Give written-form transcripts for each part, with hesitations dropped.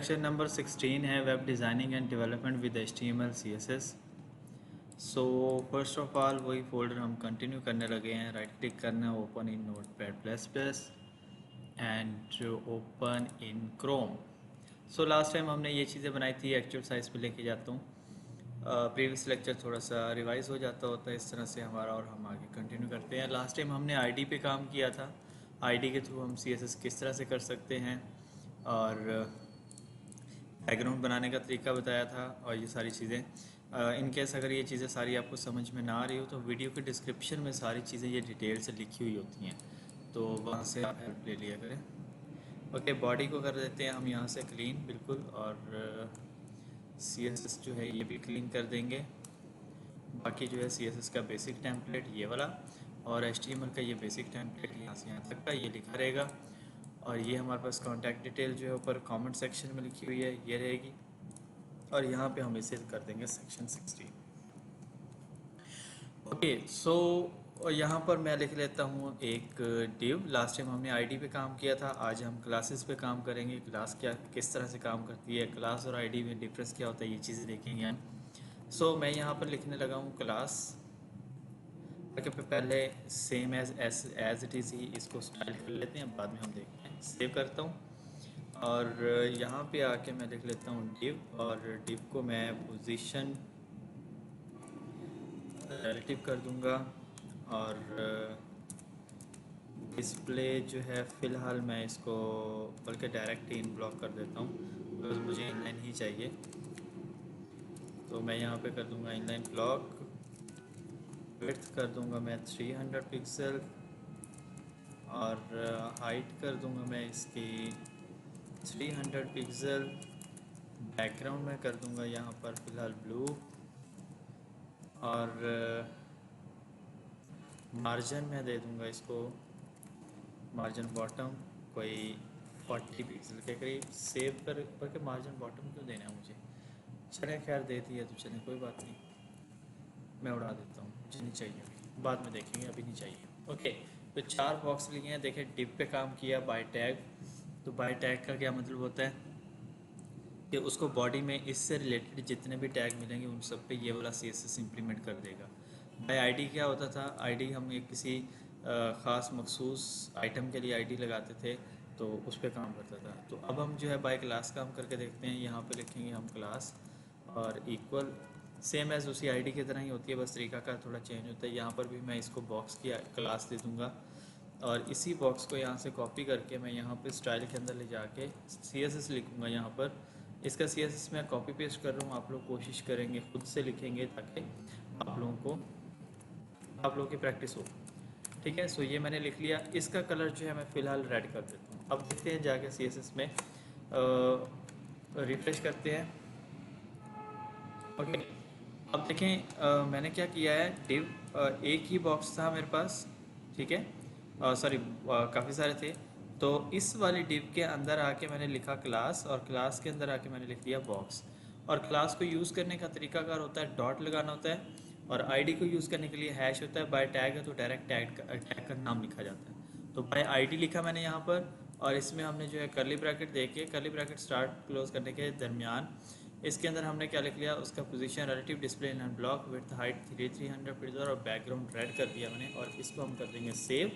Section number 16 है web designing and development with HTML CSS। So first of all वही folder हम continue करने लगे हैं। राइट क्लिक करना है, open in notepad++ and open in Chrome. So last time हमने ये चीज़ें बनाई थी, एक्चुअल साइज पे लेके जाता हूँ। प्रीवियस लेक्चर थोड़ा सा रिवाइज हो जाता होता है इस तरह से हमारा, और हम आगे कंटिन्यू करते हैं। लास्ट टाइम हमने आईडी पे काम किया था। आईडी के थ्रू हम CSS किस तरह से कर सकते हैं और बैकग्राउंड बनाने का तरीका बताया था और ये सारी चीज़ें। इन केस अगर ये चीज़ें सारी आपको समझ में ना आ रही हो तो वीडियो के डिस्क्रिप्शन में सारी चीज़ें ये डिटेल से लिखी हुई होती हैं, तो वहाँ से आप हेल्प ले लिया करें। ओके, बॉडी को कर देते हैं हम यहाँ से क्लीन बिल्कुल, और CSS जो है ये भी क्लीन कर देंगे। बाकी जो है CSS का बेसिक टेम्पलेट ये वाला और HTML का ये बेसिक टेम्पलेट यहाँ से यहाँ तक का ये लिखा रहेगा। और ये हमारे पास कॉन्टैक्ट डिटेल जो है ऊपर कमेंट सेक्शन में लिखी हुई है ये रहेगी, और यहाँ पे हम इसे कर देंगे सेक्शन 16। ओके, सो यहाँ पर मैं लिख लेता हूँ एक डिव। लास्ट टाइम हमने आईडी पे काम किया था, आज हम क्लासेस पे काम करेंगे। क्लास क्या किस तरह से काम करती है, क्लास और आईडी में डिफरेंस क्या होता है, ये चीज़ें देखेंगे हम। सो मैं यहाँ पर लिखने लगा हूँ क्लास। ओके, पहले सेम एज इट इज़ ही इसको स्टाइल कर लेते हैं, बाद में हम देखते हैं। सेव करता हूँ और यहाँ पे आके मैं लिख लेता हूँ डिव, और डिव को मैं पोजीशन रिलेटिव कर दूंगा, और डिस्प्ले जो है फ़िलहाल मैं इसको बल्कि डायरेक्ट इन ब्लॉक कर देता हूँ, बिकॉज मुझे इनलाइन ही चाहिए। तो मैं यहाँ पे कर दूंगा इनलाइन ब्लॉक। विड्थ कर दूंगा मैं 300 पिक्सल, और हाइट कर दूंगा मैं इसकी 300 पिक्सल। बैकग्राउंड में कर दूंगा यहाँ पर फ़िलहाल ब्लू, और मार्जिन में दे दूंगा इसको मार्जिन बॉटम कोई 40 पिक्सल के करीब। सेव करके मार्जिन बॉटम क्यों देना है मुझे, चले खैर दे दिया तो चले, कोई बात नहीं, मैं उड़ा देता हूँ, मुझे नहीं चाहिए, अभी बाद में देखेंगे, अभी नहीं चाहिए। ओके, तो 4 बॉक्स लिए हैं। देखें डिप पे काम किया बाय टैग। तो बाय टैग का क्या मतलब होता है कि उसको बॉडी में इससे रिलेटेड जितने भी टैग मिलेंगे उन सब पे ये वाला CSS इम्प्लीमेंट कर देगा। बाय आईडी क्या होता था, आईडी हम एक किसी ख़ास मखसूस आइटम के लिए आईडी लगाते थे, तो उस पर काम करता था। तो अब हम जो है बाय क्लास काम करके देखते हैं। यहाँ पे लिखेंगे हम क्लास और इक्वल, सेम एज उसी आईडी की तरह ही होती है, बस तरीका का थोड़ा चेंज होता है। यहाँ पर भी मैं इसको बॉक्स की क्लास दे दूँगा, और इसी बॉक्स को यहाँ से कॉपी करके मैं यहाँ पे स्टाइल के अंदर ले जाके CSS लिखूँगा। यहाँ पर इसका CSS मैं कॉपी पेस्ट कर रहा हूँ, आप लोग कोशिश करेंगे खुद से लिखेंगे ताकि आप लोगों की प्रैक्टिस हो। ठीक है, सो ये मैंने लिख लिया। इसका कलर जो है मैं फ़िलहाल रेड कर देता हूँ। अब देखते हैं जाके CSS में रिफ्रेश करते हैं। ओके, अब देखें मैंने क्या किया है, डिव एक ही बॉक्स था मेरे पास, ठीक है, सॉरी काफ़ी सारे थे। तो इस वाली डिव के अंदर आके मैंने लिखा क्लास, और क्लास के अंदर आके मैंने लिख दिया बॉक्स। और क्लास को यूज़ करने का तरीकाकार होता है, डॉट लगाना होता है, और आईडी को यूज़ करने के लिए हैश होता है। बाय टैग है तो डायरेक्ट टैग का नाम लिखा जाता है। तो बाय आईडी लिखा मैंने यहाँ पर, और इसमें हमने जो है कर्ली ब्रैकेट देके, कर्ली ब्रैकेट स्टार्ट क्लोज करने के दरमियान इसके अंदर हमने क्या लिख लिया, उसका position relative display in block width height 300 pixel, और बैकग्राउंड रेड कर दिया मैंने। और इसको हम कर देंगे सेव।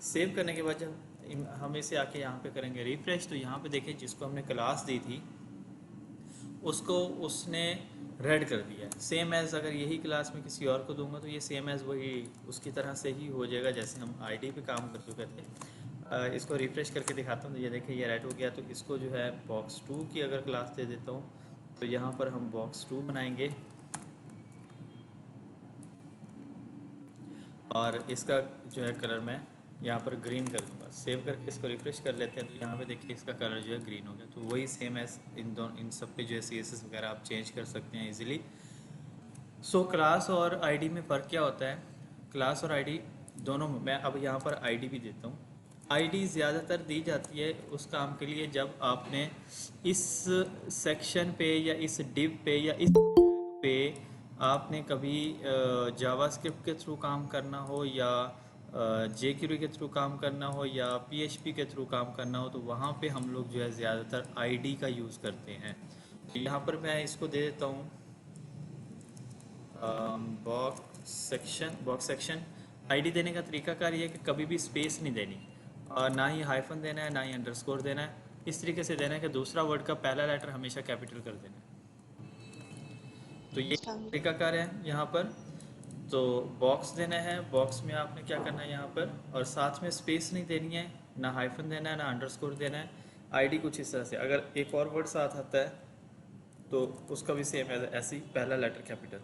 सेव करने के बाद जब हम इसे आके यहाँ पे करेंगे रिफ्रेश, तो यहाँ पे देखिए जिसको हमने क्लास दी थी उसको उसने रेड कर दिया। सेम एज़ अगर यही क्लास में किसी और को दूंगा तो ये सेम एज़ वही उसकी तरह से ही हो जाएगा जैसे हम आईडी पे काम कर चुके थे। इसको रिफ्रेश करके दिखाता हूँ, तो ये देखिए ये रेड हो गया। तो इसको जो है बॉक्स 2 की अगर क्लास दे देता हूँ, तो यहाँ पर हम बॉक्स 2 बनाएंगे, और इसका जो है कलर मैं यहाँ पर ग्रीन कर दूँगा। सेव करके इसको रिफ्रेश कर लेते हैं, तो यहाँ पे देखिए इसका कलर जो है ग्रीन हो गया। तो वही सेम एज इन सब पे जो है CSS वगैरह आप चेंज कर सकते हैं इजीली। सो क्लास और आईडी में फ़र्क क्या होता है, क्लास और आईडी दोनों में, मैं अब यहाँ पर आईडी भी देता हूँ। आईडी ज़्यादातर दी जाती है उस काम के लिए जब आपने इस सेक्शन पे या इस डिव पे या इस पे आपने कभी जावास्क्रिप्ट के थ्रू काम करना हो, या jQuery के थ्रू काम करना हो या PHP के थ्रू काम करना हो, तो वहाँ पे हम लोग जो है ज़्यादातर ID का यूज़ करते हैं। तो यहाँ पर मैं इसको दे देता हूँ बॉक्स सेक्शन। ID देने का तरीकाकार ये है कि कभी भी स्पेस नहीं देनी, और ना ही हाइफन देना है, ना ही अंडरस्कोर देना है। इस तरीके से देना है कि दूसरा वर्ड का पहला लेटर हमेशा कैपिटल कर देना है। तो ये अच्छा। तरीकाकार है यहाँ पर। तो बॉक्स देना है, बॉक्स में आपने क्या करना है यहाँ पर, और साथ में स्पेस नहीं देनी है, ना हाइफन देना है, ना अंडरस्कोर देना है। ID कुछ इस तरह से, अगर एक और वर्ड साथ आता है तो उसका भी सेम है, ऐसे ही पहला लेटर कैपिटल।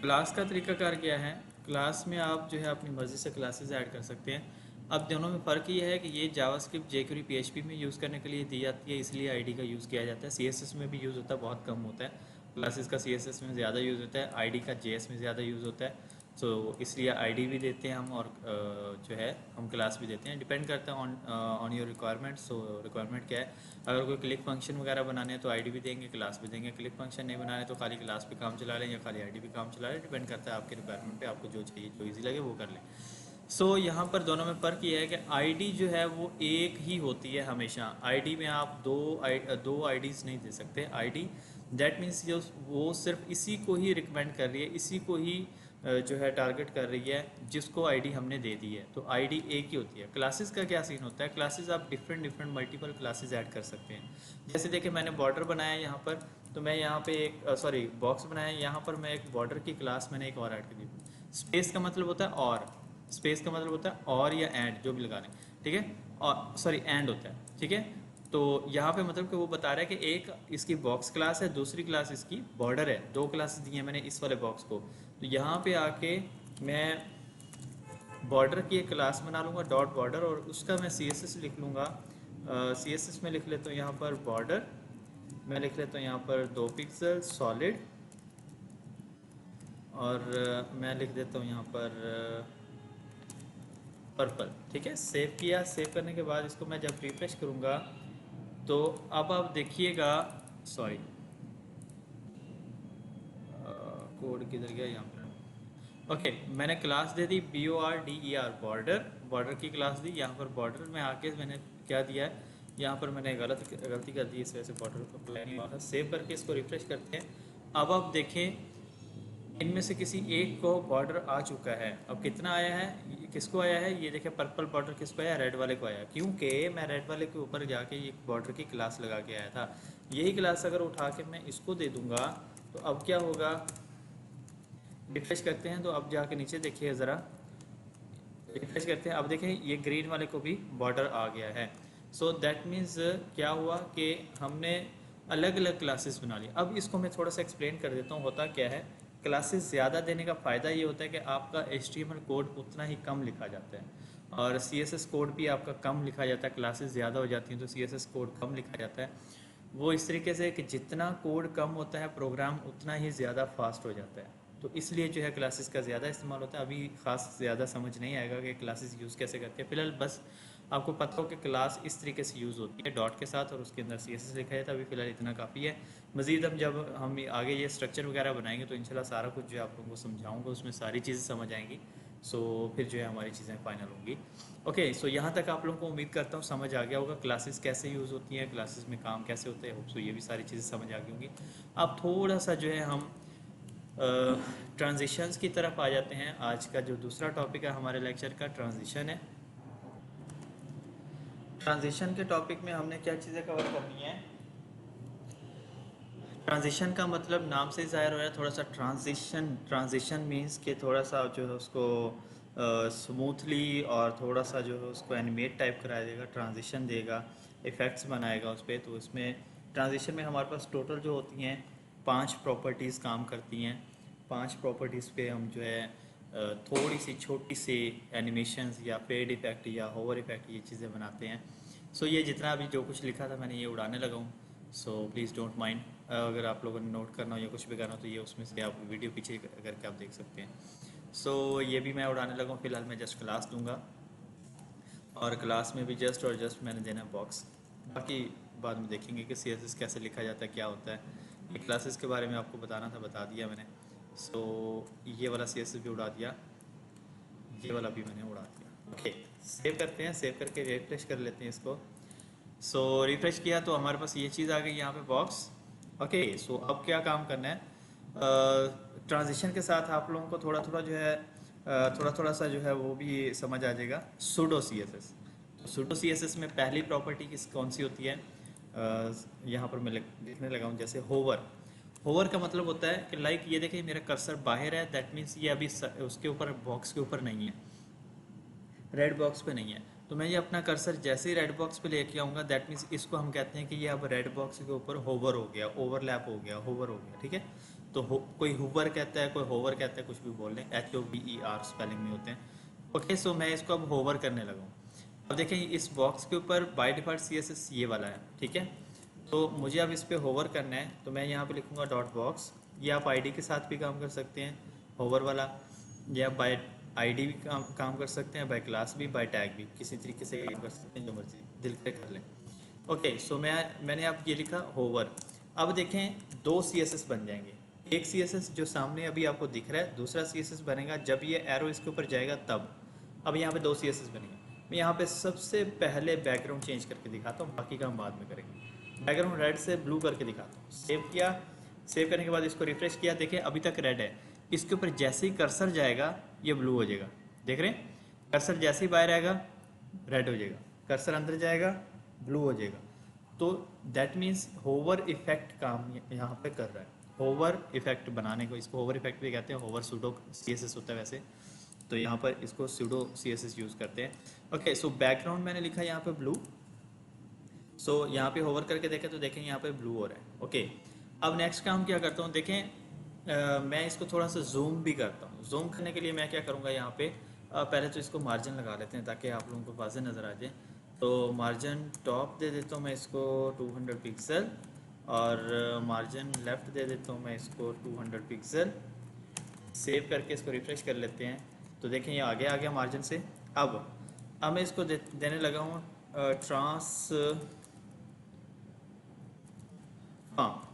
क्लास का तरीकाकार क्या है, क्लास में आप जो है अपनी मर्ज़ी से क्लासेस ऐड कर सकते हैं। अब दोनों में फ़र्क ये है कि ये जावास्क्रिप्ट jQuery PHP में यूज़ करने के लिए दी जाती है, इसलिए ID का यूज़ किया जाता है। CSS में भी यूज़ होता है, बहुत कम होता है। क्लासेस का CSS में ज़्यादा यूज़ होता है, ID का JS में ज़्यादा यूज़ होता है। सो इसलिए ID भी देते हैं हम, और जो है हम क्लास भी देते हैं। डिपेंड करता है on your requirement. So requirement क्या है, अगर कोई क्लिक फंक्शन वगैरह बनाने हैं तो ID भी देंगे, क्लास भी देंगे। क्लिक फंक्शन नहीं बनाने तो खाली क्लास भी काम चला लें या खाली ID भी काम चला लें। डिपेंड करता है आपके रिक्वायरमेंट पे, आपको जो चाहिए, जो ईजी लगे वो कर लें। सो यहाँ पर दोनों में फ़र्क ये है कि ID जो है वो एक ही होती है हमेशा। ID में आप दो IDs नहीं दे सकते। ID दैट मीन्स जो वो सिर्फ इसी को ही रिकमेंड कर रही है, इसी को ही जो है टारगेट कर रही है जिसको ID हमने दे दी है। तो ID एक ही होती है। क्लासेस का क्या सीन होता है, क्लासेस आप डिफरेंट मल्टीपल क्लासेस ऐड कर सकते हैं। जैसे देखिए मैंने बॉर्डर बनाया है यहाँ पर, तो मैं यहाँ पे एक बॉक्स बनाया है, यहाँ पर मैं एक बॉर्डर की क्लास मैंने एक और ऐड कर दी। स्पेस का मतलब होता है और, स्पेस का मतलब होता है और या एंड, जो भी लगाने, ठीक है। और एंड होता है, ठीक है। तो यहाँ पे मतलब कि वो बता रहा है कि एक इसकी बॉक्स क्लास है, दूसरी क्लास इसकी बॉर्डर है। दो क्लासेस दी हैं मैंने इस वाले बॉक्स को। तो यहाँ पे आके मैं बॉर्डर की एक क्लास बना लूँगा, डॉट बॉर्डर, और उसका मैं CSS लिख लूँगा। CSS में लिख लेता हूँ यहाँ पर बॉर्डर, मैं लिख लेता हूँ यहाँ पर 2 पिक्सल सॉलिड, और मैं लिख देता हूँ यहाँ पर पर्पल, ठीक है। सेव किया। सेव करने के बाद इसको मैं जब रिफ्रेश करूँगा तो अब आप देखिएगा, सॉरी कोड किधर गया, यहाँ पर। ओके, मैंने क्लास दे दी BORDER, बॉर्डर, बॉर्डर की क्लास दी। यहाँ पर बॉर्डर में आके मैंने क्या दिया है, यहाँ पर मैंने गलती कर दी, इस वजह से बॉर्डर को अप्लाई नहीं हुआ था। सेव करके इसको रिफ्रेश करते हैं। अब आप देखें इनमें से किसी एक को बॉर्डर आ चुका है। अब कितना आया है, किसको आया है, ये देखें पर्पल बॉर्डर किसको आया, रेड वाले को आया, क्योंकि मैं रेड वाले के ऊपर जाके ये बॉर्डर की क्लास लगा के आया था। यही क्लास अगर उठा के मैं इसको दे दूंगा तो अब क्या होगा, रिफ्रेश करते हैं तो अब जाके नीचे देखिए ज़रा, रिफ्रेश करते हैं, अब देखें ये ग्रीन वाले को भी बॉर्डर आ गया है। सो दैट मीन्स क्या हुआ कि हमने अलग अलग क्लासेस बना ली। अब इसको मैं थोड़ा सा एक्सप्लेन कर देता हूँ होता क्या है। क्लासेस ज़्यादा देने का फ़ायदा ये होता है कि आपका HTML कोड उतना ही कम लिखा जाता है, और CSS कोड भी आपका कम लिखा जाता है। क्लासेस ज़्यादा हो जाती हैं तो CSS कोड कम लिखा जाता है। वो इस तरीके से कि जितना कोड कम होता है प्रोग्राम उतना ही ज़्यादा फास्ट हो जाता है। तो इसलिए जो है क्लासेस का ज़्यादा इस्तेमाल होता है। अभी ख़ास ज़्यादा समझ नहीं आएगा कि क्लासेस यूज़ कैसे करते हैं। फिलहाल बस आपको पता हो कि क्लास इस तरीके से यूज़ होती है डॉट के साथ, और उसके अंदर CSS लिखा जाता है। अभी फ़िलहाल इतना काफ़ी है। मज़ीद हम आगे ये स्ट्रक्चर वगैरह बनाएंगे तो इंशाल्लाह सारा कुछ जो है आप लोगों को समझाऊँगा, उसमें सारी चीज़ें समझ आएंगी। सो फिर जो है हमारी चीज़ें फाइनल होंगी। ओके, सो यहाँ तक आप लोगों को उम्मीद करता हूँ समझ आ गया होगा क्लासेस कैसे यूज़ होती हैं, क्लासेस में काम कैसे होते हैं। सो ये भी सारी चीज़ें समझ आ गई होंगी। अब थोड़ा सा जो है हम ट्रांजिशंस की तरफ आ जाते हैं। आज का जो दूसरा टॉपिक है हमारे लेक्चर का, ट्रांजिशन है। ट्रांजिशन के टॉपिक में हमने क्या चीज़ें कवर करनी है। ट्रांजिशन का मतलब नाम से ज़ाहिर हो रहा है, थोड़ा सा ट्रांजिशन मीन्स कि थोड़ा सा जो है उसको स्मूथली और थोड़ा सा जो है उसको एनिमेट टाइप कराया देगा, ट्रांजिशन देगा, इफ़ेक्ट्स बनाएगा उस पर। तो इसमें ट्रांजिशन में हमारे पास टोटल जो होती हैं 5 प्रॉपर्टीज़ काम करती हैं। 5 प्रॉपर्टीज़ पे हम जो है थोड़ी सी छोटी सी एनिमेशंस या फेड इफ़ेक्ट या होवर इफ़ेक्ट ये चीज़ें बनाते हैं। सो ये जितना अभी जो कुछ लिखा था मैंने ये उड़ाने लगा हूँ। So please don't mind. अगर आप लोगों ने नोट करना हो या कुछ भी करना हो तो ये उसमें से आप वीडियो पीछे करके आप देख सकते हैं। सो ये भी मैं उड़ाने लगा हूँ। फ़िलहाल मैं जस्ट क्लास दूंगा, और क्लास में भी जस्ट मैंने देना है बॉक्स। बाकी बाद में देखेंगे कि CSS कैसे लिखा जाता है, क्या होता है। ये क्लासेस के बारे में आपको बताना था, बता दिया मैंने। सो ये वाला CSS भी उड़ा दिया। ये वाला भी मैंने उड़ा दिया। ओके, सेव करते हैं, सेव करके रिफ्रेश कर लेते हैं इसको। सो रिफ्रेश किया तो हमारे पास ये चीज़ आ गई यहाँ पे बॉक्स। ओके, सो अब क्या काम करना है, ट्रांजिशन के साथ आप लोगों को थोड़ा थोड़ा जो है थोड़ा थोड़ा सा जो है वो भी समझ आ जाएगा सूडो सी एस एस। तो सूडो सी एस एस में पहली प्रॉपर्टी किस कौन सी होती है, यहाँ पर मैं लिखने लगा हूँ, जैसे होवर। होवर का मतलब होता है कि लाइक ये देखिए मेरा कर्सर बाहर है, दैट मीन्स ये अभी उसके ऊपर बॉक्स के ऊपर नहीं है, रेड बॉक्स पे नहीं है। तो मैं ये अपना कर्सर जैसे ही रेड बॉक्स पे लेके आऊँगा, दैट मीन्स इसको हम कहते हैं कि ये अब रेड बॉक्स के ऊपर होवर हो गया, ओवरलैप हो गया, होवर हो गया, ठीक है। तो कोई हुवर कहता है, कोई होवर कहता है, कुछ भी बोल लें, HOVER स्पेलिंग में होते हैं। ओके, सो मैं इसको अब होवर करने लगा हूँ। अब देखें इस बॉक्स के ऊपर बाय डिफॉल्ट CSS ये वाला है, ठीक है। तो मुझे अब इस पर होवर करना है, तो मैं यहाँ पे लिखूँगा डॉट बॉक्स। ये आप ID के साथ भी काम कर सकते हैं, होवर वाला, या बाय ID भी काम कर सकते हैं, बाय क्लास भी, बाय टैग भी, किसी तरीके से काम कर सकते हैं, जो मर्जी दिल पे कर लें। ओके, सो मैंने अब ये लिखा होवर। अब देखें दो CSS बन जाएंगे, एक CSS जो सामने अभी आपको दिख रहा है, दूसरा CSS बनेगा जब ये एरो इसके ऊपर जाएगा तब। अब यहाँ पे दो CSS बनेंगे। मैं यहाँ पे सबसे पहले बैकग्राउंड चेंज करके दिखाता हूँ, बाकी काम बाद में करेंगे। बैकग्राउंड रेड से ब्लू करके दिखाता हूँ। सेव किया, सेव करने के बाद इसको रिफ्रेश किया, देखें अभी तक रेड है। इसके ऊपर जैसे ही कर्सर जाएगा ये ब्लू हो जाएगा, देख रहे हैं। कर्सर जैसे ही बाहर आएगा रेड हो जाएगा, कर्सर अंदर जाएगा ब्लू हो जाएगा। तो दैट मीन्स होवर इफेक्ट काम यहाँ पे कर रहा है। होवर इफेक्ट बनाने को, इसको होवर इफेक्ट भी कहते हैं, होवर सूडो CSS होता है वैसे, तो यहाँ पर इसको सूडो CSS यूज़ करते हैं। ओके, सो बैकग्राउंड मैंने लिखा यहाँ पे ब्लू। सो यहाँ पे होवर करके देखें तो देखें यहाँ पे ब्लू हो रहा है। ओके, अब नेक्स्ट काम क्या करता हूँ, देखें मैं इसको थोड़ा सा जूम भी करता हूँ। जूम करने के लिए मैं क्या करूँगा, यहाँ पे पहले तो इसको मार्जिन लगा लेते हैं ताकि आप लोगों को वाज़े नज़र आ जाए। तो मार्जिन टॉप दे देता हूँ मैं इसको 200 पिक्सल, और मार्जिन लेफ़्ट दे देता हूँ मैं इसको 200 पिक्सल। सेव करके इसको रिफ्रेश कर लेते हैं, तो देखें ये आगे आ गया मार्जिन से। अब मैं इसको देने लगा हूँ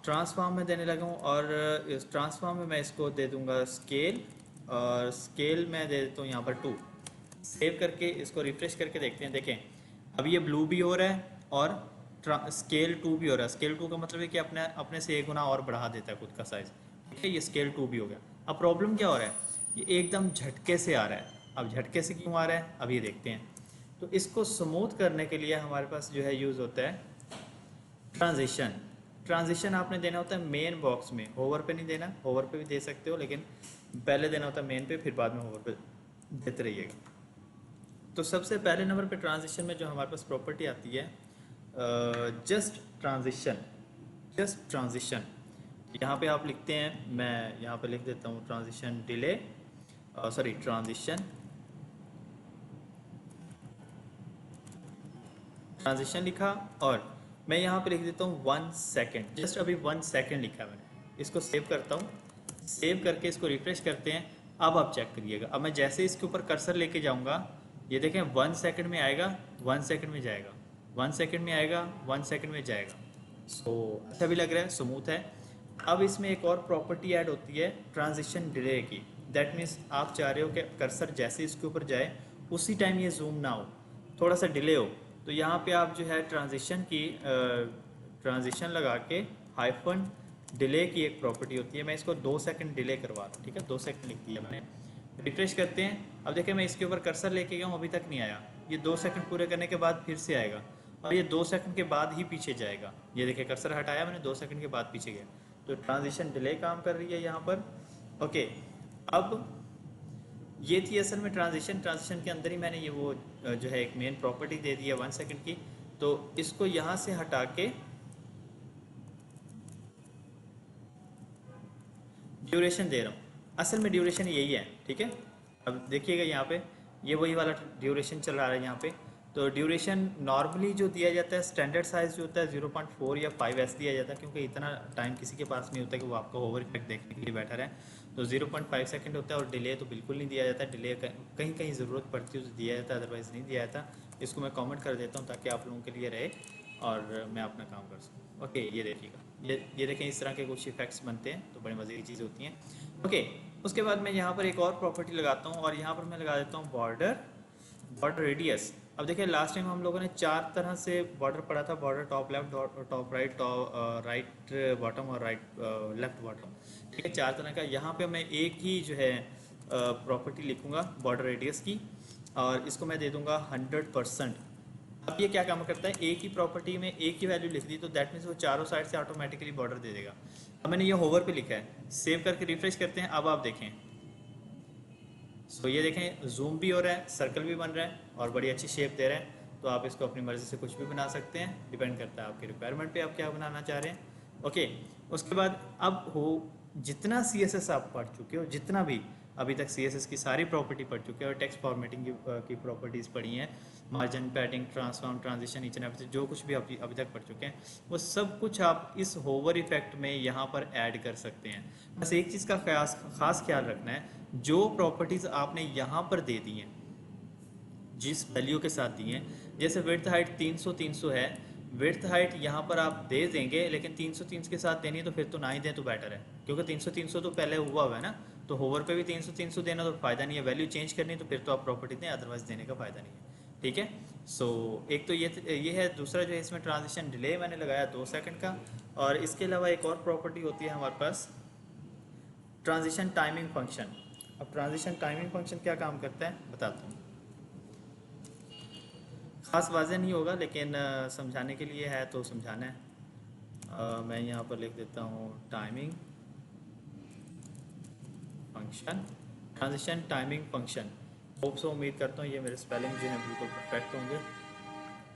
ट्रांसफॉर्म में देने लगा हूँ, और इस ट्रांसफॉर्म में मैं इसको दे दूँगा स्केल, और स्केल में दे देता हूँ यहाँ पर 2। सेव करके इसको रिफ्रेश करके देखते हैं, देखें अब ये ब्लू भी हो रहा है और स्केल 2 भी हो रहा है। स्केल 2 का मतलब है कि अपने से 1 गुना और बढ़ा देता है खुद का साइज़, ठीक है। ये स्केल 2 भी हो गया। अब प्रॉब्लम क्या हो रहा है, ये एकदम झटके से आ रहा है। अब झटके से क्यों आ रहा है, अब ये देखते हैं। तो इसको स्मूथ करने के लिए हमारे पास जो है यूज़ होता है ट्रांजिशन। ट्रांजिशन आपने देना होता है मेन बॉक्स में, होवर पे नहीं देना, होवर पे भी दे सकते हो लेकिन पहले देना होता है मेन पे, फिर बाद में होवर पे देते रहिएगा। तो सबसे पहले नंबर पे ट्रांजिशन में जो हमारे पास प्रॉपर्टी आती है जस्ट ट्रांजिशन। जस्ट ट्रांजिशन यहाँ पे आप लिखते हैं, मैं यहाँ पे लिख देता हूँ ट्रांजिशन डिले, सॉरी ट्रांजिशन लिखा, और मैं यहाँ पे लिख देता हूँ 1 सेकेंड। जस्ट अभी 1 सेकेंड लिखा है मैंने। इसको सेव करता हूँ, सेव करके इसको रिफ्रेश करते हैं। अब आप चेक करिएगा, अब मैं जैसे इसके ऊपर कर्सर लेके जाऊँगा, ये देखें 1 सेकेंड में आएगा, 1 सेकेंड में जाएगा, 1 सेकेंड में आएगा, 1 सेकेंड में जाएगा। सो अच्छा भी लग रहा है, स्मूथ है। अब इसमें एक और प्रॉपर्टी ऐड होती है ट्रांजिशन डिले की। दैट मीन्स आप चाह रहे हो कि कर्सर जैसे इसके ऊपर जाए उसी टाइम ये जूम ना हो, थोड़ा सा डिले हो। तो यहाँ पे आप जो है ट्रांजिशन लगा के हाइफन डिले की एक प्रॉपर्टी होती है। मैं इसको 2 सेकंड डिले करवा रहा हूँ, ठीक है, 2 सेकंड लिख दिया मैंने। रिफ्रेश करते हैं, अब देखिए मैं इसके ऊपर कर्सर लेके गया हूँ, अभी तक नहीं आया। ये 2 सेकंड पूरे करने के बाद फिर से आएगा, और ये 2 सेकंड के बाद ही पीछे जाएगा। ये देखिए कर्सर हटाया मैंने, 2 सेकंड के बाद पीछे गया, तो ट्रांजिशन डिले काम कर रही है यहाँ पर। ओके, अब ये थी असल में ट्रांजिशन के अंदर ही मैंने ये वो जो है एक मेन प्रॉपर्टी दे दी है 1 सेकंड की। तो इसको यहाँ से हटा के ड्यूरेशन दे रहा हूँ। असल में ड्यूरेशन यही है, ठीक है। अब देखिएगा यहाँ पे ये वही वाला ड्यूरेशन चल रहा है यहाँ पे। तो ड्यूरेशन नॉर्मली जो दिया जाता है, स्टैंडर्ड साइज़ जो होता है 0.4 या 5s दिया जाता है, क्योंकि इतना टाइम किसी के पास नहीं होता कि वो आपको ओवर इफेक्ट देखने के लिए बैठा रहे। तो 0.5 सेकंड होता है, और डिले तो बिल्कुल नहीं दिया जाता। डिले कहीं कहीं ज़रूरत पड़ती है तो दिया जाता है, अदरवाइज़ नहीं दिया जाता। इसको मैं कमेंट कर देता हूँ ताकि आप लोगों के लिए रहे और मैं अपना काम कर सकूँ। ओके, ये देखिएगा, ये देखें इस तरह के कुछ इफेक्ट्स बनते हैं, तो बड़े मज़े की चीज़ होती हैं। ओके, उसके बाद मैं यहाँ पर एक और प्रॉपर्टी लगाता हूँ और यहाँ पर मैं लगा देता हूँ बॉर्डर रेडियस। अब देखिए लास्ट टाइम हम लोगों ने 4 तरह से बॉर्डर पढ़ा था, border top left, top right, top right bottom और राइट लेफ्ट बॉटम। ठीक है, 4 तरह का। यहाँ पे मैं एक ही जो है प्रॉपर्टी लिखूंगा बॉर्डर रेडियस की, और इसको मैं दे दूंगा 100%। अब ये क्या काम करता है, एक ही प्रॉपर्टी में एक ही वैल्यू लिख दी तो दैट मीन्स वो चारों साइड से ऑटोमेटिकली बॉर्डर दे देगा। अब मैंने ये होवर पे लिखा है, सेव करके रिफ्रेश करते हैं। अब आप देखें, सो ये देखें जूम भी हो रहा है, सर्कल भी बन रहा है और बड़ी अच्छी शेप दे रहा है। तो आप इसको अपनी मर्ज़ी से कुछ भी बना सकते हैं, डिपेंड करता है आपके रिक्वायरमेंट पे आप क्या बनाना चाह रहे हैं। ओके, उसके बाद अब हो जितना CSS आप पढ़ चुके हो, जितना भी अभी तक CSS की सारी प्रॉपर्टी पढ़ चुके हो और टेक्स्ट फॉर्मेटिंग की प्रॉपर्टीज़ पढ़ी हैं, margin, padding, transform, transition, each and everything, जो कुछ भी अभी तक पढ़ चुके हैं, वो सब कुछ आप इस होवर इफेक्ट में यहाँ पर ऐड कर सकते हैं। बस एक चीज़ का खास ख्याल रखना है, जो प्रॉपर्टीज़ आपने यहाँ पर दे दी हैं, जिस वैल्यू के साथ दी हैं, जैसे विड्थ हाइट 300 है, विड्थ हाइट यहाँ पर आप दे देंगे, लेकिन 300 के साथ देनी है तो फिर तो ना ही दें तो बेटर है, क्योंकि 300 तो पहले हुआ है ना। तो होवर पे भी 300 देना तो फ़ायदा नहीं है, वैल्यू चेंज करनी तो फिर तो आप प्रॉपर्टी दें, अदरवाइज देने का फ़ायदा नहीं है। ठीक है, सो एक तो ये है। दूसरा जो है इसमें ट्रांजिशन डिले मैंने लगाया 2 सेकंड का, और इसके अलावा एक और प्रॉपर्टी होती है हमारे पास, ट्रांजिशन टाइमिंग फंक्शन। अब ट्रांजिशन टाइमिंग फंक्शन क्या काम करता है बताता हूँ। खास वाज़ेह नहीं होगा, लेकिन समझाने के लिए है तो समझाना है। मैं यहाँ पर लिख देता हूँ timing function, transition timing function. Hope so, उम्मीद करता हूँ ये मेरे स्पेलिंग जो है बिल्कुल परफेक्ट होंगे।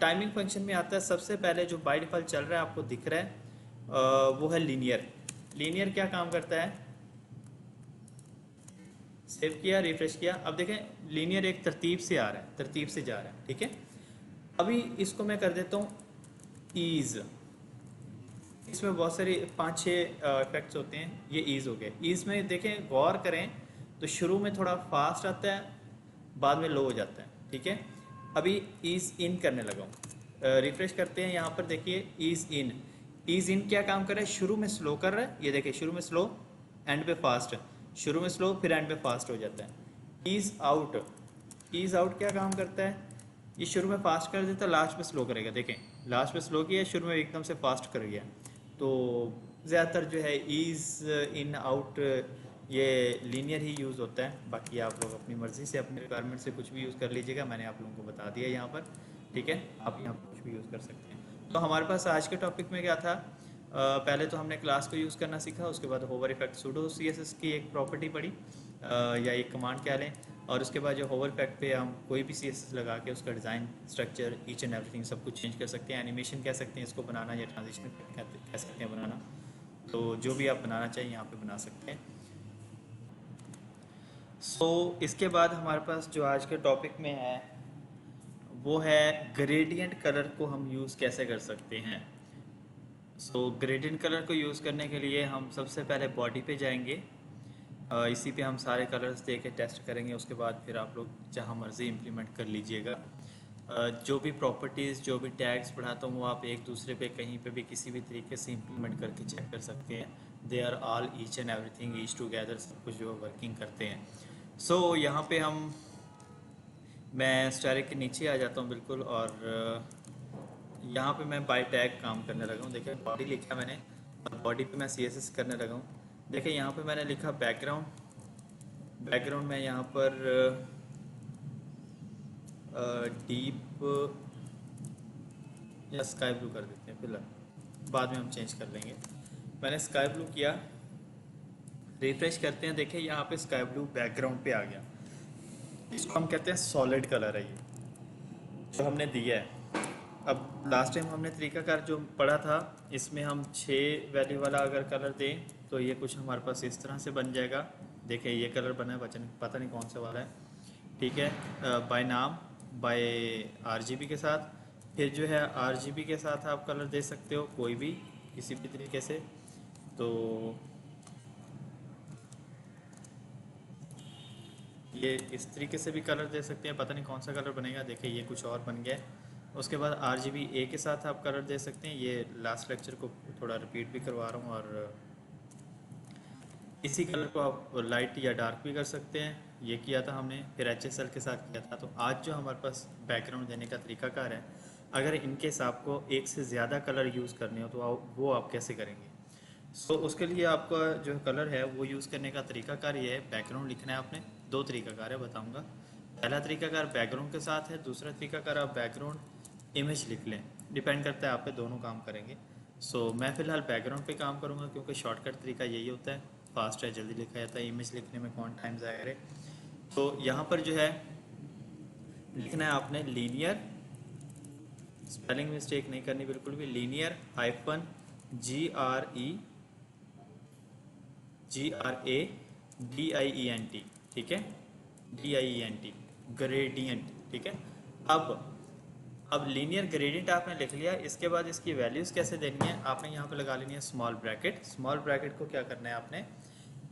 टाइमिंग फंक्शन में आता है सबसे पहले जो बाय डिफ़ॉल्ट चल रहा है आपको दिख रहा है, वो है लीनियर। लीनियर क्या काम करता है, सेव किया, रिफ्रेश किया, अब देखें लीनियर एक तरतीब से आ रहा है, तरतीब से जा रहा है। ठीक है, अभी इसको मैं कर देता हूँ ईज़। इसमें बहुत सारी 5-6 इफेक्ट्स होते हैं, ये ईज़ हो गए। ईज़ में देखें, गौर करें तो शुरू में थोड़ा फास्ट आता है, बाद में लो हो जाता है। ठीक है, अभी ईज़ इन करने लगा हूँ, रिफ्रेश करते हैं। यहाँ पर देखिए ईज़ इन, ईज़ इन क्या काम कर रहा है, शुरू में स्लो कर रहा है, ये देखिए शुरू में स्लो, एंड पे फास्ट, शुरू में स्लो फिर एंड पे फास्ट हो जाता है। ईज़ आउट, ईज़ आउट क्या काम करता है, ये शुरू में फास्ट कर देता है, लास्ट में स्लो करेगा। देखें लास्ट में स्लो किया, शुरू में एकदम से फास्ट कर गया। तो ज़्यादातर जो है ईज़ इन आउट ये लीनियर ही यूज़ होता है, बाकी आप लोग अपनी मर्ज़ी से अपने रिक्वायरमेंट से कुछ भी यूज़ कर लीजिएगा, मैंने आप लोगों को बता दिया यहाँ पर। ठीक है, आप यहाँ पर कुछ भी यूज़ कर सकते हैं। तो हमारे पास आज के टॉपिक में क्या था, पहले तो हमने क्लास को यूज़ करना सीखा, उसके बाद होवर इफेक्ट सूडो CSS की एक प्रॉपर्टी पढ़ी, या एक कमांड कह लें, और उसके बाद जो होवर इफेक्ट पे हम कोई भी CSS लगा के उसका design, structure, each and everything सब कुछ चेंज कर सकते हैं। एनिमेशन कह सकते हैं इसको बनाना, या ट्रांजिशन कह सकते हैं बनाना, तो जो भी आप बनाना चाहिए यहाँ पे बना सकते हैं। सो इसके बाद हमारे पास जो आज के टॉपिक में है वो है ग्रेडियंट कलर को हम यूज़ कैसे कर सकते हैं। सो ग्रेडियंट कलर को यूज़ करने के लिए हम सबसे पहले बॉडी पे जाएंगे, इसी पे हम सारे कलर्स दे के टेस्ट करेंगे, उसके बाद फिर आप लोग जहाँ मर्ज़ी इम्प्लीमेंट कर लीजिएगा। जो भी प्रॉपर्टीज़, जो भी टैग्स पढ़ाता हूँ वो आप एक दूसरे पे कहीं पे भी किसी भी तरीके से इम्प्लीमेंट करके चेक कर सकते हैं। They are all each and everything each together, सब कुछ जो वर्किंग करते हैं। सो यहाँ पे मैं स्टैरिक के नीचे आ जाता हूँ बिल्कुल, और यहाँ पे मैं बाय टैग काम करने लगा हूँ। देखिए बॉडी लिखा मैंने, और बॉडी पे मैं CSS करने लगा हूँ। देखिए यहाँ पे मैंने लिखा बैकग्राउंड, बैकग्राउंड में यहाँ पर डीप या स्काई ब्लू कर देते हैं फिलहाल, बाद में हम चेंज कर लेंगे। मैंने स्काई ब्लू किया, रिफ्रेश करते हैं, देखिए यहाँ पे स्काई ब्लू बैकग्राउंड पे आ गया। इसको हम कहते हैं सॉलिड कलर है ये जो हमने दिया है। अब लास्ट टाइम हमने तरीकाकार जो पढ़ा था, इसमें हम 6 वैल्यू वाला अगर कलर दें तो ये कुछ हमारे पास इस तरह से बन जाएगा। देखिए ये कलर बना है, पता नहीं कौन सा वाला है। ठीक है, बाय नाम, बाय RGB के साथ, फिर जो है RGB के साथ आप कलर दे सकते हो कोई भी किसी भी तरीके से। तो ये इस तरीके से भी कलर दे सकते हैं, पता नहीं कौन सा कलर बनेगा। देखिए ये कुछ और बन गया है। उसके बाद RGB के साथ आप कलर दे सकते हैं। ये लास्ट लेक्चर को थोड़ा रिपीट भी करवा रहा हूँ, और इसी कलर को आप लाइट या डार्क भी कर सकते हैं, ये किया था हमने, फिर HSL के साथ किया था। तो आज जो हमारे पास बैकग्राउंड देने का तरीकाकार है, अगर इनकेस आपको एक से ज़्यादा कलर यूज़ करने हो तो वो आप कैसे करेंगे। उसके लिए आपका जो कलर है वो यूज़ करने का तरीकाकार ये है, बैकग्राउंड लिखना है आपने। दो तरीकाकार है, बताऊंगा। पहला तरीकाकार बैकग्राउंड के साथ है, दूसरा तरीकाकार आप बैकग्राउंड इमेज लिख लें। डिपेंड करता है, आप पे दोनों काम करेंगे। मैं फ़िलहाल बैकग्राउंड पे काम करूँगा क्योंकि शॉर्टकट तरीका यही होता है, फास्ट है, जल्दी लिखा जाता है। इमेज लिखने में कौन टाइम ज़ाया करे। तो यहाँ पर जो है लिखना है आपने लीनियर, स्पेलिंग मिस्टेक नहीं करनी बिल्कुल भी, लीनियर GREDIENT, ठीक है, DIENT, ग्रेडियंट, ठीक है। अब लीनियर ग्रेडियंट आपने लिख लिया, इसके बाद इसकी वैल्यूज़ कैसे देनी है, आपने यहाँ पे लगा लेनी है स्मॉल ब्रैकेट। स्मॉल ब्रैकेट को क्या करना है आपने,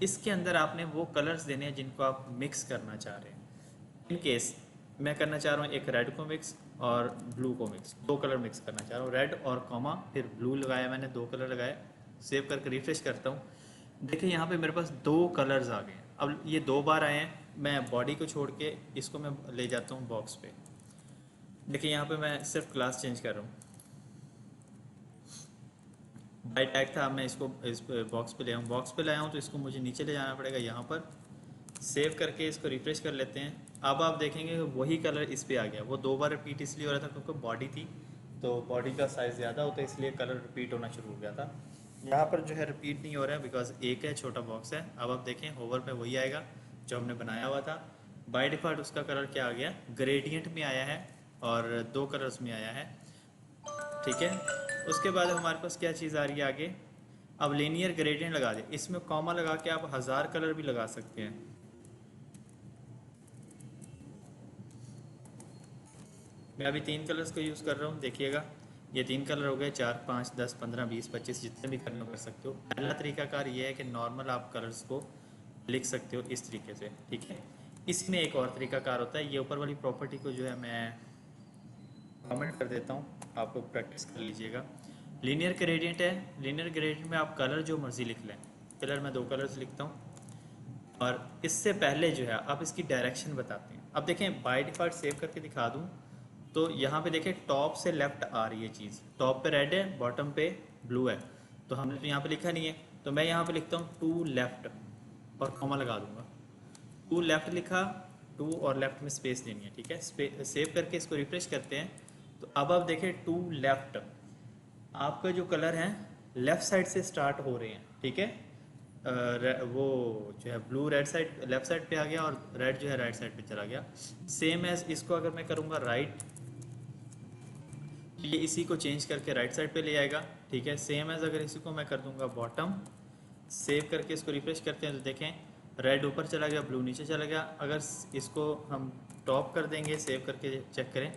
इसके अंदर आपने वो कलर्स देने हैं जिनको आप मिक्स करना चाह रहे हैं। इन केस मैं करना चाह रहा हूँ एक रेड को मिक्स और ब्लू को मिक्स, दो कलर मिक्स करना चाह रहा हूँ, रेड और कॉमा फिर ब्लू लगाया मैंने, दो कलर लगाए। सेव करके रिफ्रेश करता हूँ, देखिए यहाँ पे मेरे पास दो कलर्स आ गए। अब ये दो बार आए हैं, मैं बॉडी को छोड़ के इसको मैं ले जाता हूँ बॉक्स पे। देखिए यहाँ पे मैं सिर्फ क्लास चेंज कर रहा हूँ, बाई टैग था, मैं इसको इस बॉक्स पे ले आऊँ, बॉक्स पे ले आऊँ तो इसको मुझे नीचे ले जाना पड़ेगा। यहाँ पर सेव करके इसको रिफ्रेश कर लेते हैं। अब आप देखेंगे वही कलर इस पे आ गया। वो दो बार रिपीट इसलिए हो रहा था क्योंकि बॉडी थी, तो बॉडी का साइज़ ज़्यादा होता है इसलिए कलर रिपीट होना शुरू हो गया था। यहाँ पर जो है रिपीट नहीं हो रहा है बिकॉज एक है, छोटा बॉक्स है। अब आप देखें होवर पे वही आएगा जो हमने बनाया हुआ था। बाय डिफ़ॉल्ट उसका कलर क्या आ गया, ग्रेडियंट में आया है और दो कलर्स में आया है, ठीक है। उसके बाद हमारे पास क्या चीज़ आ रही है आगे, अब लीनियर ग्रेडियंट लगा दे, इसमें कॉमा लगा के आप 1000 कलर भी लगा सकते हैं। मैं अभी तीन कलर्स को यूज़ कर रहा हूँ, देखिएगा ये तीन कलर हो गए, 4 5 10 15 20 25 जितने भी करना कर सकते हो। पहला तरीकाकार ये है कि नॉर्मल आप कलर्स को लिख सकते हो इस तरीके से, ठीक है। इसमें एक और तरीकाकार होता है, ये ऊपर वाली प्रॉपर्टी को जो है मैं कमेंट कर देता हूँ, आपको प्रैक्टिस कर लीजिएगा। लीनियर ग्रेडियंट है, लीनियर ग्रेडियंट में आप कलर जो मर्जी लिख लें। कलर मैं दो कलर्स लिखता हूँ और इससे पहले जो है आप इसकी डायरेक्शन बताते हैं। अब देखें बाय डिफ़ॉल्ट सेव करके दिखा दूँ तो यहाँ पे देखें टॉप से लेफ्ट आ रही है चीज़, टॉप पे रेड है, बॉटम पे ब्लू है, तो हमने तो यहाँ पे लिखा नहीं है, तो मैं यहाँ पे लिखता हूँ टू लेफ्ट और कॉमा लगा दूंगा। टू लेफ्ट लिखा, टू और लेफ्ट में स्पेस देनी है, ठीक है। सेव करके इसको रिफ्रेश करते हैं तो अब आप देखें टू लेफ्ट, आपका जो कलर है लेफ्ट साइड से स्टार्ट हो रहे हैं, ठीक है। वो जो है blue red side left side पे आ गया और रेड जो है राइट साइड पे चला गया। सेम एज इसको अगर मैं करूँगा राइट, ये इसी को चेंज करके राइट साइड पे ले आएगा, ठीक है। सेम एज अगर इसी को मैं कर दूंगा बॉटम, सेव करके इसको रिफ्रेश करते हैं तो देखें रेड ऊपर चला गया, ब्लू नीचे चला गया। अगर इसको हम टॉप कर देंगे, सेव करके चेक करें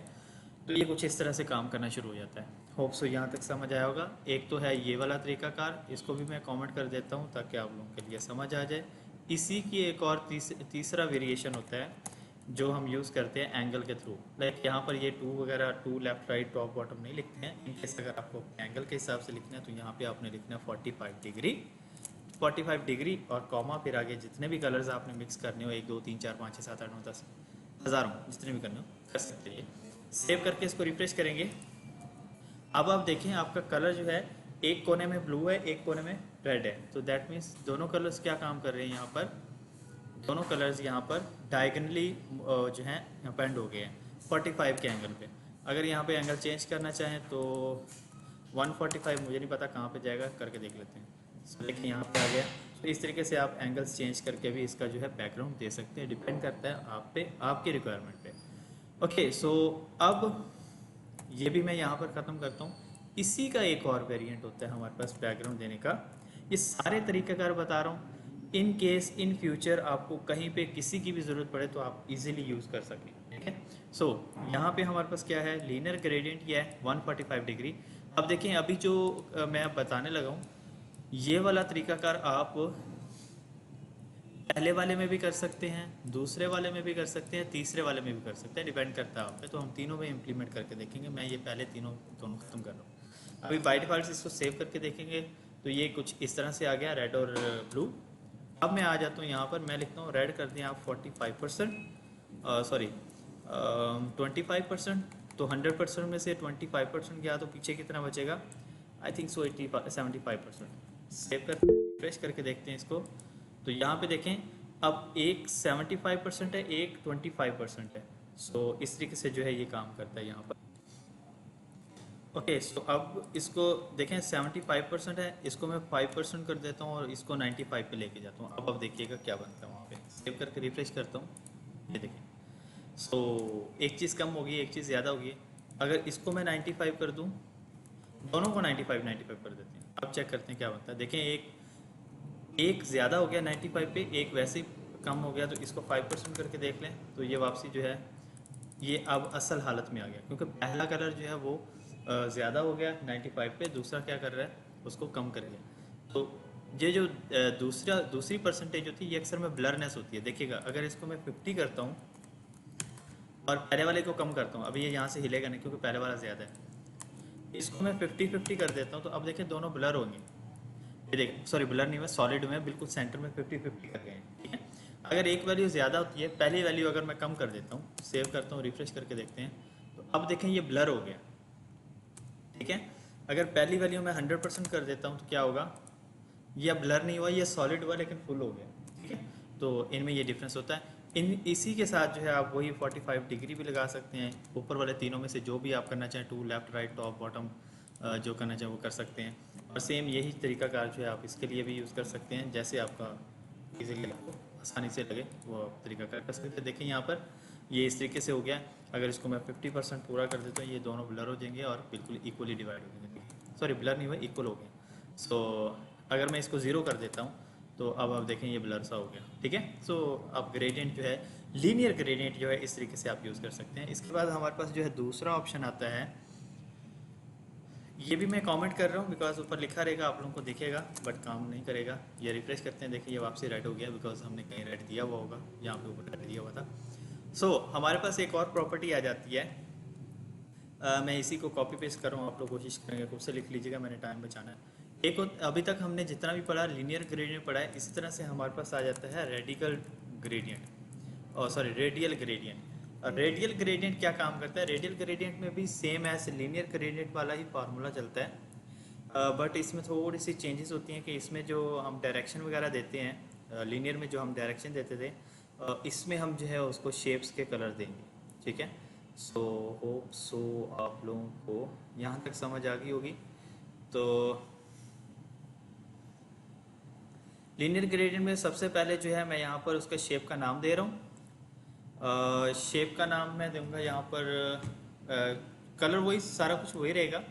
तो ये कुछ इस तरह से काम करना शुरू हो जाता है। होप सो यहाँ तक समझ आया होगा। एक तो है ये वाला तरीकाकार, इसको भी मैं कमेंट कर देता हूँ ताकि आप लोगों के लिए समझ आ जाए। इसी की एक और तीसरा वेरिएशन होता है जो हम यूज़ करते हैं एंगल के थ्रू। लाइक यहाँ पर ये टू वगैरह, to left right top bottom नहीं लिखते हैं। इनकेस अगर आपको एंगल के हिसाब से लिखना है तो यहाँ पे आपने लिखना है 45 डिग्री, 45 डिग्री और कॉमा, फिर आगे जितने भी कलर्स आपने मिक्स करने हो, 1 2 3 4 5 6 7 8 9 10 हज़ारों जितने भी करने हो कर सकते हैं। सेव करके इसको रिफ्रेश करेंगे। अब आप देखें आपका कलर जो है एक कोने में ब्लू है, एक कोने में रेड है, तो दैट मीन्स दोनों कलर्स क्या काम कर रहे हैं यहाँ पर, दोनों कलर्स यहाँ पर डायगनली जो हैं यहाँ पेंड हो गए हैं 45 के एंगल पे। अगर यहाँ पे एंगल चेंज करना चाहें तो 145, मुझे नहीं पता कहाँ पे जाएगा, करके देख लेते हैं। देखिए यहाँ पे आ गया। तो इस तरीके से आप एंगल्स चेंज करके भी इसका जो है बैकग्राउंड दे सकते हैं, डिपेंड करता है आप पे, आपकी रिक्वायरमेंट पे। ओके, सो अब ये भी मैं यहाँ पर ख़त्म करता हूँ। इसी का एक और वेरिएंट होता है हमारे पास बैकग्राउंड देने का। ये सारे तरीक़ाकार बता रहा हूँ इन केस इन फ्यूचर आपको कहीं पे किसी की भी ज़रूरत पड़े तो आप इजीली यूज़ कर सकें, ठीक है। सो यहाँ पे हमारे पास क्या है, लीनियर ग्रेडियंट किया है 145 डिग्री। अब देखें अभी जो मैं बताने लगा हूँ ये वाला तरीकाकार आप पहले वाले में भी कर सकते हैं, दूसरे वाले में भी कर सकते हैं, तीसरे वाले में भी कर सकते हैं, डिपेंड करता है आप पे। तो हम तीनों में इम्प्लीमेंट करके देखेंगे। मैं ये पहले दोनों ख़त्म कर रहा हूँ। अभी बाय डिफ़ॉल्ट इसको सेव करके देखेंगे तो ये कुछ इस तरह से आ गया, रेड और ब्लू। अब मैं आ जाता हूँ यहाँ पर, मैं लिखता हूँ रेड कर दिया आप 45%, सॉरी 25%। तो 100% में से 25% गया तो पीछे कितना बचेगा, आई थिंक सो 75%। सेव कर रिफ्रेश करके देखते हैं इसको। तो यहाँ पे देखें, अब एक 75% है, एक 25% है। सो इस तरीके से जो है ये काम करता है यहाँ पर। ओके सो अब इसको देखें 75% है, इसको मैं 5% कर देता हूँ और इसको 95 पे लेके जाता हूँ। अब देखिएगा क्या बनता है वहाँ पे। सेव करके रिफ्रेश करता हूँ, ये देखें। सो एक चीज़ कम होगी, एक चीज़ ज़्यादा होगी। अगर इसको मैं 95 कर दूँ, दोनों को 95 कर देते हैं। अब चेक करते हैं क्या बनता है। देखें एक ज़्यादा हो गया 95 पे, एक वैसे ही कम हो गया। तो इसको 5% करके देख लें, तो ये वापसी जो है ये अब असल हालत में आ गया, क्योंकि पहला कलर जो है वो ज़्यादा हो गया 95 पे, दूसरा क्या कर रहा है उसको कम कर गया। तो ये जो दूसरी परसेंटेज होती है ये अक्सर में ब्लरनेस होती है। देखिएगा अगर इसको मैं 50 करता हूँ और पहले वाले को कम करता हूँ, अभी ये यहाँ से हिलेगा नहीं क्योंकि पहले वाला ज़्यादा है। इसको मैं 50-50 कर देता हूँ, तो अब देखिए दोनों ब्लर होंगे। ये देख, सॉरी ब्लर नहीं हुआ, सॉलिड में बिल्कुल सेंटर में 50-50 कर गए हैं, ठीक है। अगर एक वैल्यू ज़्यादा होती है, पहली वैल्यू अगर मैं कम कर देता हूँ, सेव करता हूँ, रिफ्रेश करके देखते हैं, तो अब देखें ये ब्लर हो गया, ठीक है। अगर पहली वैल्यू मैं 100% कर देता हूँ तो क्या होगा, ये ब्लर नहीं हुआ, ये सॉलिड हुआ लेकिन फुल हो गया, ठीक है। तो इनमें ये डिफरेंस होता है। इसी के साथ जो है आप वही 45 डिग्री भी लगा सकते हैं। ऊपर वाले तीनों में से जो भी आप करना चाहें, to left right top bottom, जो करना चाहें वो कर सकते हैं। और सेम यही तरीकाकार जो है आप इसके लिए भी यूज़ कर सकते हैं, जैसे आपका इजीली आपको आसानी से लगे वो आप तरीकाकार कर सकते हैं। देखिए यहाँ पर ये इस तरीके से हो गया। अगर इसको मैं 50% पूरा कर देता हूँ, ये दोनों ब्लर हो जाएंगे और बिल्कुल इक्वली डिवाइड हो जाएंगे। सॉरी ब्लर नहीं हुआ, इक्वल हो गया। सो अगर मैं इसको ज़ीरो कर देता हूँ तो अब आप देखें ये ब्लर सा हो गया, ठीक है। सो अब ग्रेडियंट जो है, लीनियर ग्रेडियंट जो है इस तरीके से आप यूज़ कर सकते हैं। इसके बाद हमारे पास जो है दूसरा ऑप्शन आता है, ये भी मैं कमेंट कर रहा हूँ बिकॉज ऊपर लिखा रहेगा, आप लोगों को दिखेगा बट काम नहीं करेगा। ये रिफ्रेश करते हैं, देखिए ये वापसी रेड हो गया बिकॉज हमने कहीं रेड दिया हुआ होगा, यहाँ पे ऊपर रेड दिया हुआ था। सो हमारे पास एक और प्रॉपर्टी आ जाती है। मैं इसी को कॉपी पेस्ट कर रहा हूँ, आप लोग कोशिश करेंगे, खुद से लिख लीजिएगा, मैंने टाइम बचाना है। अभी तक हमने जितना भी पढ़ा लीनियर ग्रेडियंट पढ़ा है, इसी तरह से हमारे पास आ जाता है रेडिकल ग्रेडियंट, और sorry radial gradient. Radial gradient क्या काम करता है, रेडियल ग्रेडियंट में भी सेम एज लीनियर ग्रेडियंट वाला ही फार्मूला चलता है, बट इसमें थोड़ी सी चेंजेस होती हैं कि इसमें जो हम डायरेक्शन वगैरह देते हैं, लीनियर में जो हम डायरेक्शन देते थे, इसमें हम जो है उसको शेप्स के कलर देंगे, ठीक है। सो होप सो आप लोगों को यहाँ तक समझ आ गई होगी। तो लीनियर ग्रेडियंट में सबसे पहले जो है मैं यहाँ पर उसका शेप का नाम दे रहा हूँ। शेप का नाम मैं दूंगा यहाँ पर, कलर वही, सारा कुछ वही रहेगा।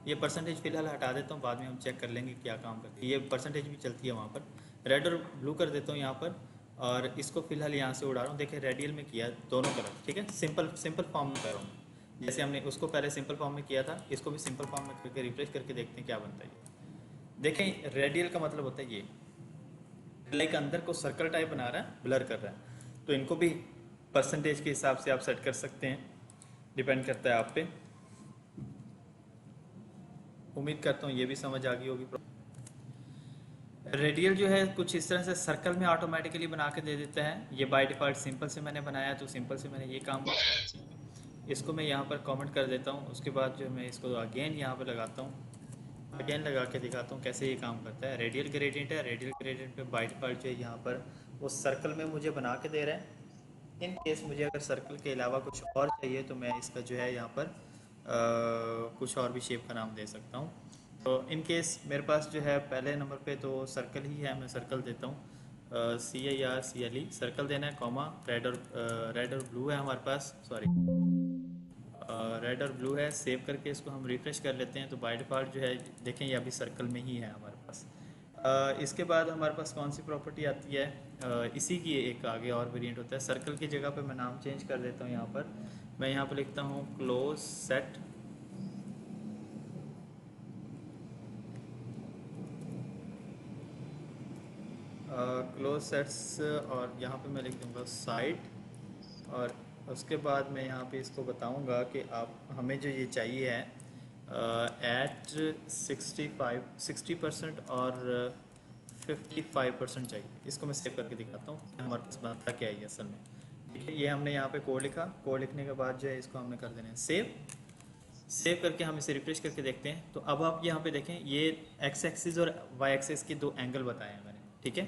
ये परसेंटेज फिलहाल हटा देता हूँ, बाद में हम चेक कर लेंगे क्या काम करती है। ये परसेंटेज भी चलती है वहाँ पर। रेड और ब्लू कर देता हूँ यहाँ पर, और इसको फिलहाल यहाँ से उड़ा रहा हूँ। देखिए रेडियल में किया दोनों कलर, ठीक है। सिंपल फॉर्म में कर रहा हूँ, जैसे हमने उसको पहले सिंपल फॉर्म में किया था, इसको भी सिंपल फॉर्म में करके रिफ्रेश करके देखते हैं क्या बनता है। देखें रेडियल का मतलब होता है ये लाइक अंदर को सर्कल टाइप बना रहा है, ब्लर कर रहा है। तो इनको भी परसेंटेज के हिसाब से आप सेट कर सकते हैं, डिपेंड करता है आप पे। उम्मीद करता हूँ ये भी समझ आ गई होगी। रेडियल जो है कुछ इस तरह से सर्कल में ऑटोमेटिकली बना के दे देता है। ये बाय डिफ़ॉल्ट सिंपल से मैंने बनाया, तो सिंपल से मैंने ये काम इसको मैं यहाँ पर कमेंट कर देता हूँ। उसके बाद जो मैं इसको अगेन यहाँ पर लगाता हूँ, अगेन लगा के दिखाता हूँ कैसे ये काम करता है। रेडियल ग्रेडियंट है, रेडियल ग्रेडियंट पे बाय डिफ़ॉल्ट जो है यहाँ पर वो सर्कल में मुझे बना के दे रहा है। इन केस मुझे अगर सर्कल के अलावा कुछ और चाहिए तो मैं इसका जो है यहाँ पर कुछ और भी शेप का नाम दे सकता हूँ। तो इन केस मेरे पास जो है पहले नंबर पे तो सर्कल ही है, मैं सर्कल देता हूँ, CIRCLE सर्कल देना है, कॉमा रेड और ब्लू है हमारे पास, सॉरी रेड और ब्लू है। सेव करके इसको हम रिफ्रेश कर लेते हैं, तो बाय डिफ़ॉल्ट जो है देखें ये अभी सर्कल में ही है हमारे पास। इसके बाद हमारे पास कौन सी प्रॉपर्टी आती है, इसी की एक आगे और वेरिएंट होता है। सर्कल की जगह पे मैं नाम चेंज कर देता हूँ। यहाँ पर मैं यहाँ पर लिखता हूँ क्लोज सेट, क्लोज सेट्स, और यहाँ पे मैं लिख दूँगा साइड। और उसके बाद मैं यहाँ पे इसको बताऊँगा कि आप हमें जो ये चाहिए है एट 60% और 55% चाहिए। इसको मैं सेव करके दिखाता हूँ हमारे पास बनता क्या है असल में। ठीक है, ये हमने यहाँ पे कोड लिखा, कोड लिखने के बाद जो है इसको हमने कर देना है सेव। सेव करके हम इसे रिफ्रेश करके देखते हैं। तो अब आप यहाँ पे देखें, ये एक्स एक्सिस और वाई एक्सिस के दो एंगल बताए हैं मैंने। ठीक है,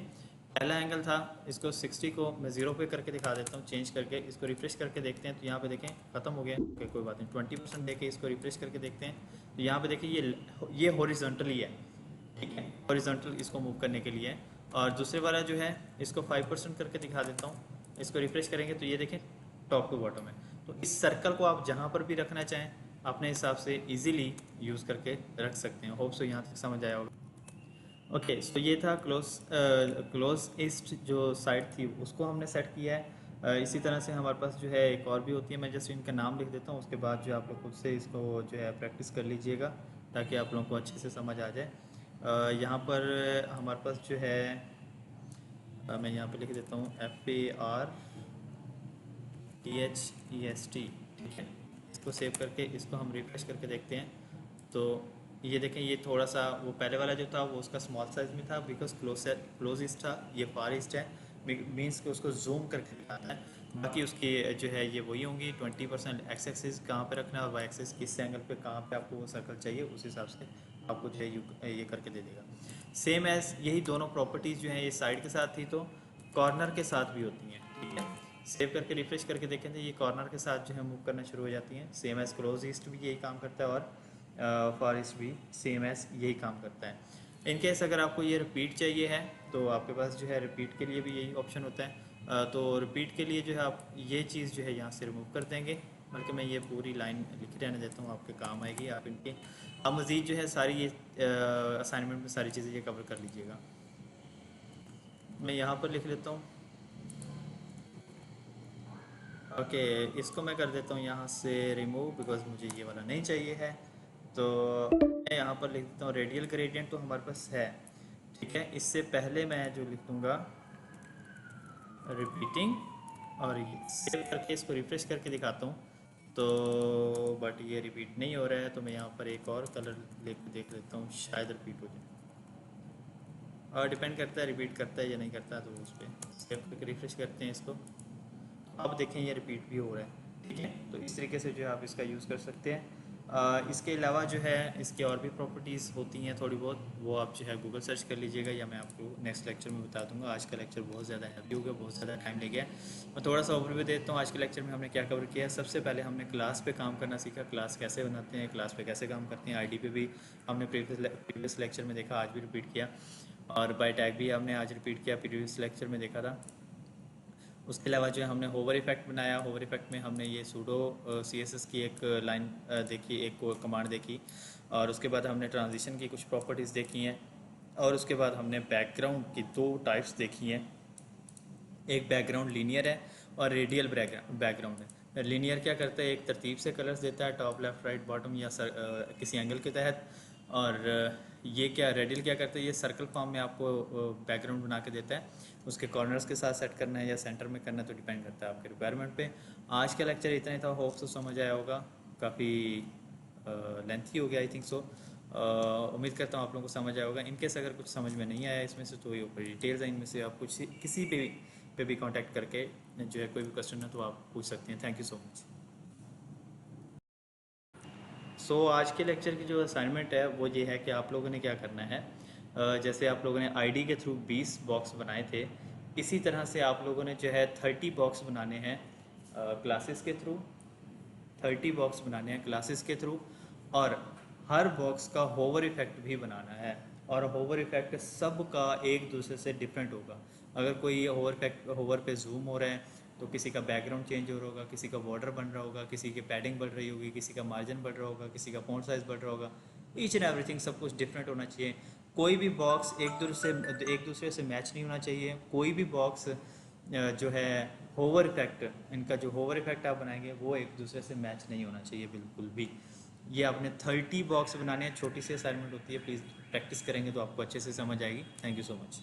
पहला एंगल था, इसको 60 को मैं 0 पे करके दिखा देता हूँ, चेंज करके इसको रिफ्रेश करके देखते हैं। तो यहाँ पे देखें ख़त्म हो गया। ओके कोई बात नहीं, 20% देके इसको रिफ्रेश करके देखते हैं। तो यहाँ पे देखिए ये हॉरिजॉन्टली है। ठीक है, हॉरिजॉन्टल इसको मूव करने के लिए है। और दूसरे वाला जो है इसको 5% करके दिखा देता हूँ, इसको रिफ्रेश करेंगे तो ये देखें टॉप टू बॉटम है। तो इस सर्कल को आप जहाँ पर भी रखना चाहें अपने हिसाब से इजीली यूज़ करके रख सकते हैं। होप सो यहाँ तक समझ आया होगा। ओके, सो ये था क्लोज ईस्ट जो साइड थी उसको हमने सेट किया है। इसी तरह से हमारे पास जो है एक और भी होती है, मैं जस्ट इनका नाम लिख देता हूँ, उसके बाद जो आप लोग खुद से इसको जो है प्रैक्टिस कर लीजिएगा ताकि आप लोगों को अच्छे से समझ आ जाए। यहाँ पर हमारे पास जो है मैं यहाँ पे लिख देता हूँ FARTHEST। ठीक है, इसको सेव करके इसको हम रिफ्रेश करके देखते हैं। तो ये देखें, ये थोड़ा सा वो पहले वाला जो था वो उसका स्मॉल साइज में था बिकॉज क्लोज ईस्ट था, ये फार ईस्ट है, मीन्स कि उसको जूम करके दिखाता है। बाकी उसकी जो है ये वही होंगी। 20% एक्स एक्सिस कहाँ पे रखना है और वाई एक्सिस किस एंगल पे कहाँ पे आपको वो सर्कल चाहिए उस हिसाब से आपको जो है ये करके दे देगा। सेम एज यही दोनों प्रॉपर्टीज़ जो हैं ये साइड के साथ थी तो कॉर्नर के साथ भी होती हैं। ठीक है, सेव करके रिफ्रेश करके देखें तो ये कॉर्नर के साथ जो है मूव करना शुरू हो जाती हैं। सेम एज क्लोज ईस्ट भी यही काम करता है और फार ईस्ट भी सेम एज यही काम करता है। इनकेस अगर आपको ये रिपीट चाहिए है तो आपके पास जो है रिपीट के लिए भी यही ऑप्शन होता है। तो रिपीट के लिए जो है आप ये चीज़ जो है यहाँ से रिमूव कर देंगे, बल्कि मैं ये पूरी लाइन लिख रहने देता हूँ, आपके काम आएगी। आप इनके अब मज़ीद जो है सारी ये असाइनमेंट में सारी चीज़ें ये कवर कर लीजिएगा। मैं यहाँ पर लिख लेता हूँ। ओके, इसको मैं कर देता हूँ यहाँ से रिमूव बिकॉज मुझे ये वाला नहीं चाहिए है। तो मैं यहाँ पर लिख देता हूँ रेडियल ग्रेडियंट तो हमारे पास है। ठीक है, इससे पहले मैं जो लिख दूँगा रिपीटिंग और ये सेव करके इसको रिफ्रेश करके दिखाता हूँ। तो बट ये रिपीट नहीं हो रहा है, तो मैं यहाँ पर एक और कलर लेके देख लेता हूँ, शायद रिपीट हो जाए। और डिपेंड करता है रिपीट करता है या नहीं करता, तो उस पर सेव करके रिफ्रेश करते हैं इसको। अब देखें ये रिपीट भी हो रहा है। ठीक है, तो इस तरीके से जो है आप इसका यूज़ कर सकते हैं। इसके अलावा जो है इसके और भी प्रॉपर्टीज़ होती हैं थोड़ी बहुत, वो आप जो है गूगल सर्च कर लीजिएगा या मैं आपको नेक्स्ट लेक्चर में बता दूंगा। आज का लेक्चर बहुत ज़्यादा हैवी हो गया, बहुत ज़्यादा टाइम ले गया। मैं थोड़ा सा ओवरव्यू देता हूँ आज के लेक्चर में हमने क्या कवर किया है। सबसे पहले हमने क्लास पे काम करना सीखा, क्लास कैसे बनाते हैं, क्लास पे कैसे काम करते हैं। आईडी पे भी हमने प्रीवियस लेक्चर में देखा, आज भी रिपीट किया। और बाय टैग भी हमने आज रिपीट किया, प्रीवियस लेक्चर में देखा था। उसके अलावा जो है हमने होवर इफेक्ट बनाया। होवर इफेक्ट में हमने ये सूडो CSS की एक लाइन देखी, एक कमांड देखी। और उसके बाद हमने ट्रांजिशन की कुछ प्रॉपर्टीज़ देखी हैं। और उसके बाद हमने बैकग्राउंड की दो टाइप्स देखी हैं, एक बैकग्राउंड लीनियर है और रेडियल बैकग्राउंड है। लीनियर क्या करता है, एक तरतीब से कलर्स देता है टॉप लेफ्ट राइट बॉटम या किसी एंगल के तहत। और ये क्या रेडियल क्या करता है, ये सर्कल फॉर्म में आपको बैकग्राउंड बना के देता है। उसके कॉर्नर्स के साथ सेट करना है या सेंटर में करना है तो डिपेंड करता है आपके रिक्वायरमेंट पे। आज का लेक्चर इतना ही था, होप सो समझ आया होगा। काफ़ी लेंथी हो गया आई थिंक सो। उम्मीद करता हूँ आप लोगों को समझ आया होगा। इनकेस अगर कुछ समझ में नहीं आया इसमें से तो ये ऊपर डिटेल्स हैं, इनमें से आप कुछ किसी पे भी कांटेक्ट करके जो है कोई भी क्वेश्चन है तो आप पूछ सकते हैं। Thank you so much. So आज के लेक्चर की जो असाइनमेंट है वो ये है कि आप लोगों ने क्या करना है, जैसे आप लोगों ने आईडी के थ्रू 20 बॉक्स बनाए थे, इसी तरह से आप लोगों ने जो है 30 बॉक्स बनाने हैं क्लासेस के थ्रू। 30 बॉक्स बनाने हैं क्लासेस के थ्रू और हर बॉक्स का होवर इफेक्ट भी बनाना है। और होवर इफेक्ट सब का एक दूसरे से डिफरेंट होगा। अगर कोई होवर पे जूम हो रहा है तो किसी का बैकग्राउंड चेंज हो रहा होगा, किसी का बॉर्डर बन रहा होगा, किसी की पैडिंग बढ़ रही होगी, किसी का मार्जिन बढ़ रहा होगा, किसी का फॉन्ट साइज़ बढ़ रहा होगा। ईच एंड एवरीथिंग सब कुछ डिफरेंट होना चाहिए। कोई भी बॉक्स एक दूसरे से मैच नहीं होना चाहिए। कोई भी बॉक्स जो है होवर इफेक्ट, इनका जो होवर इफेक्ट आप बनाएंगे वो एक दूसरे से मैच नहीं होना चाहिए बिल्कुल भी। ये आपने 30 बॉक्स बनाने हैं, छोटी सी असाइनमेंट होती है, प्लीज़ प्रैक्टिस करेंगे तो आपको अच्छे से समझ आएगी। Thank you so much.